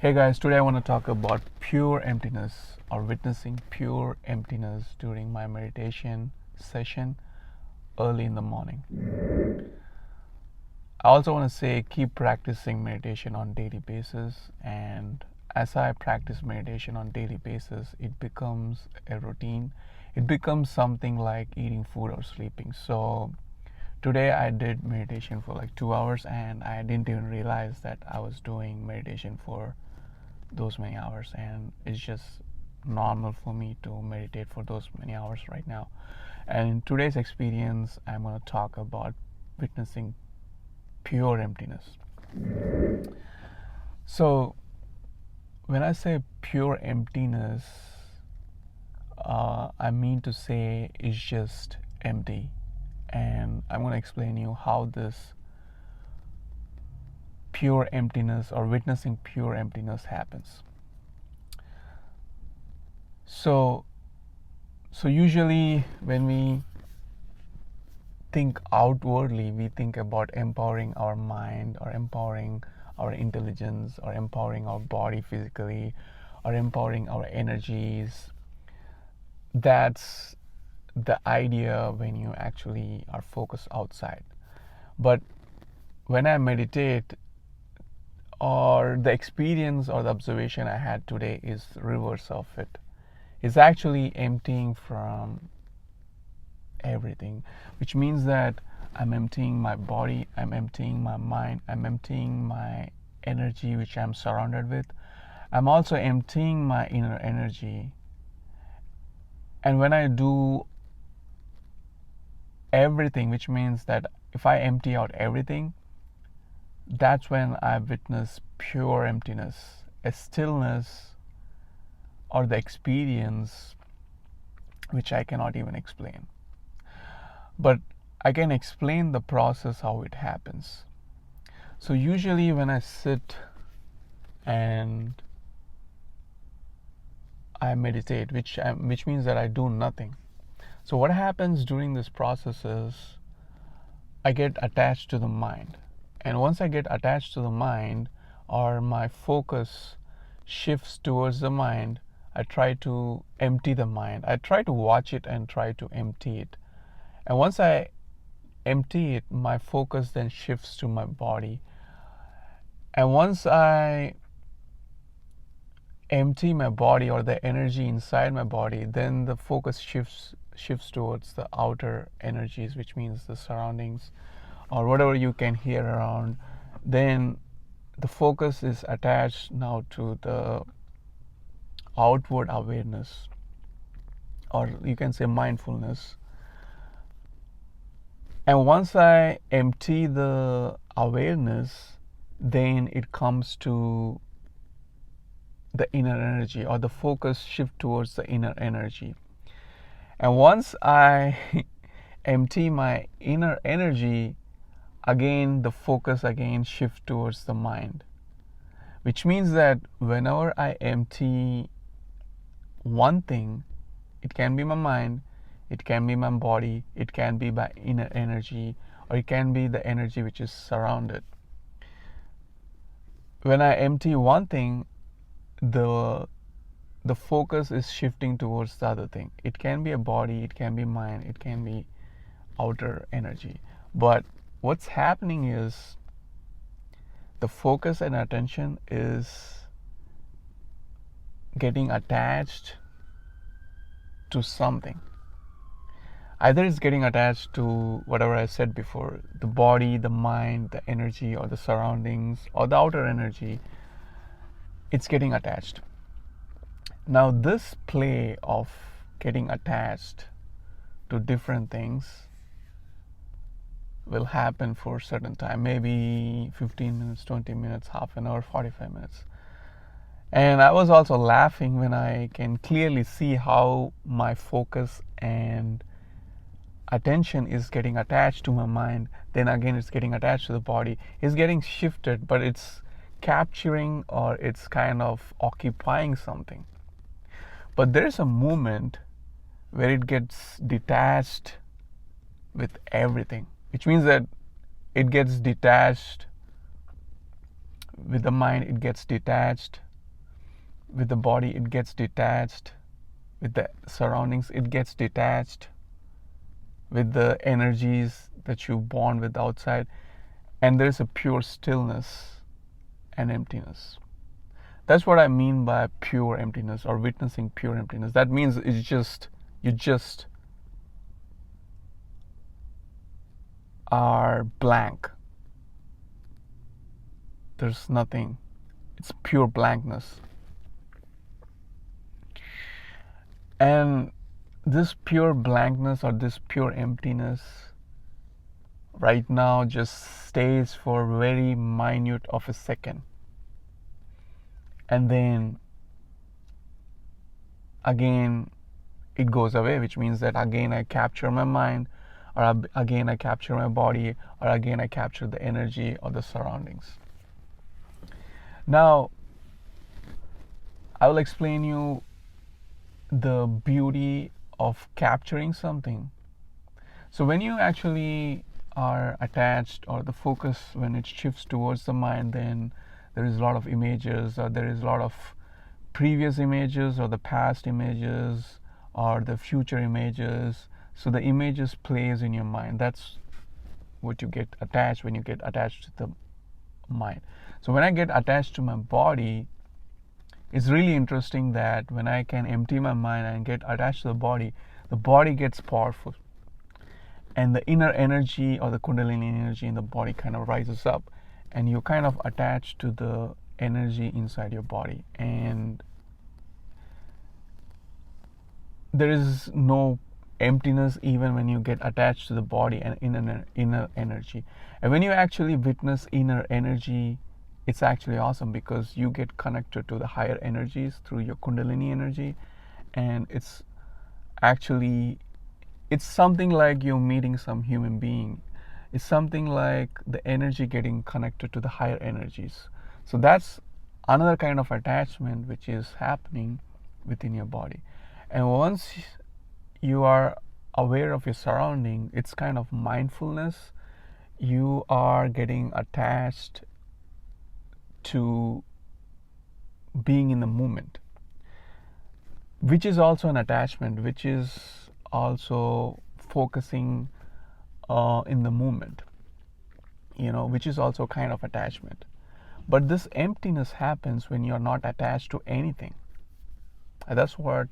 Hey guys, today I want to talk about pure emptiness or witnessing pure emptiness during my meditation session early in the morning. I also want to say keep practicing meditation on daily basis, and as I practice meditation on daily basis, it becomes a routine. It becomes something like eating food or sleeping. So today I did meditation for like 2 hours and I didn't even realize that I was doing meditation for those many hours, and it's just normal for me to meditate for those many hours right now. And in today's experience, I'm going to talk about witnessing pure emptiness. So when I say pure emptiness, I mean to say it's just empty, and I'm going to explain you how this pure emptiness or witnessing pure emptiness happens. So usually when we think outwardly, we think about empowering our mind or empowering our intelligence or empowering our body physically or empowering our energies. That's the idea when you actually are focused outside. But when I meditate, or the experience or the observation I had today is reverse of it. It's actually emptying from everything, which means that I'm emptying my body, I'm emptying my mind, I'm emptying my energy which I'm surrounded with. I'm also emptying my inner energy. And when I do everything, which means that if I empty out everything, that's when I witness pure emptiness, a stillness or the experience which I cannot even explain. But I can explain the process how it happens. So usually when I sit and I meditate, which means that I do nothing. So what happens during this process is I get attached to the mind. And once I get attached to the mind, or my focus shifts towards the mind, I try to empty the mind. I try to watch it and try to empty it. And once I empty it, my focus then shifts to my body. And once I empty my body or the energy inside my body, then the focus shifts towards the outer energies, which means the surroundings or whatever you can hear around. Then the focus is attached now to the outward awareness, or you can say mindfulness. And once I empty the awareness, then it comes to the inner energy, or the focus shift towards the inner energy. And once I empty my inner energy, again the focus again shift towards the mind, which means that whenever I empty one thing, it can be my mind, it can be my body, it can be my inner energy, or it can be the energy which is surrounded. When I empty one thing, the focus is shifting towards the other thing. It can be a body, it can be mind, it can be outer energy. But what's happening is the focus and attention is getting attached to something. Either it's getting attached to whatever I said before, the body, the mind, the energy, or the surroundings, or the outer energy. It's getting attached. Now this play of getting attached to different things will happen for a certain time, maybe 15 minutes, 20 minutes, half an hour, 45 minutes. And I was also laughing when I can clearly see how my focus and attention is getting attached to my mind. Then again it's getting attached to the body. It's getting shifted, but it's capturing, or it's kind of occupying something. But there is a moment where it gets detached with everything, which means that it gets detached with the mind, it gets detached with the body it gets detached, with the surroundings it gets detached, with the energies that you bond with outside, and there's a pure stillness and emptiness. That's what I mean by pure emptiness or witnessing pure emptiness. That means it's just, you just are blank. There's nothing. It's pure blankness. And this pure blankness or this pure emptiness right now just stays for very minute of a second. And then again it goes away, which means that again I capture my mind, or again I capture my body, or again I capture the energy or the surroundings. Now I will explain you the beauty of capturing something. So when you actually are attached, or the focus when it shifts towards the mind, then there is a lot of images, or there is a lot of previous images, or the past images, or the future images. So the images plays in your mind. That's what you get attached when you get attached to the mind. So when I get attached to my body, it's really interesting that when I can empty my mind and get attached to the body gets powerful, and the inner energy or the kundalini energy in the body kind of rises up, and you're kind of attached to the energy inside your body, and there is no emptiness even when you get attached to the body and inner energy. And when you actually witness inner energy, it's actually awesome, because you get connected to the higher energies through your kundalini energy, and it's something like you're meeting some human being. It's something like the energy getting connected to the higher energies. So that's another kind of attachment which is happening within your body. And once you are aware of your surrounding, it's kind of mindfulness. You are getting attached to being in the moment, which is also an attachment, which is also focusing in the moment, which is also kind of attachment. But this emptiness happens when you're not attached to anything. And that's what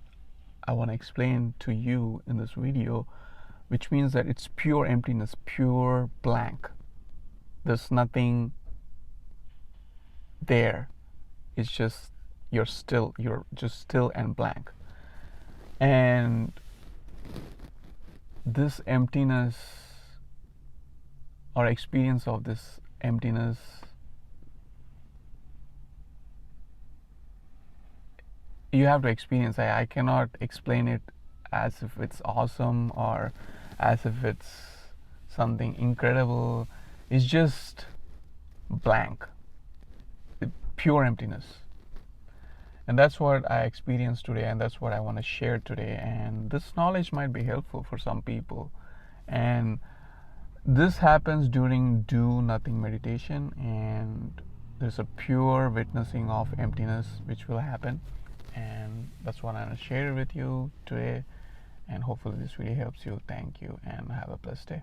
I want to explain to you in this video, which means that it's pure emptiness, pure blank. There's nothing there. It's just you're just still and blank. And this emptiness, or experience of this emptiness, you have to experience. I cannot explain it as if it's awesome or as if it's something incredible. It's just blank, pure emptiness. And that's what I experienced today, and that's what I want to share today. And this knowledge might be helpful for some people. And this happens during do nothing meditation, and there's a pure witnessing of emptiness which will happen. And that's what I'm going to share with you today. And hopefully this video helps you. Thank you, and have a blessed day.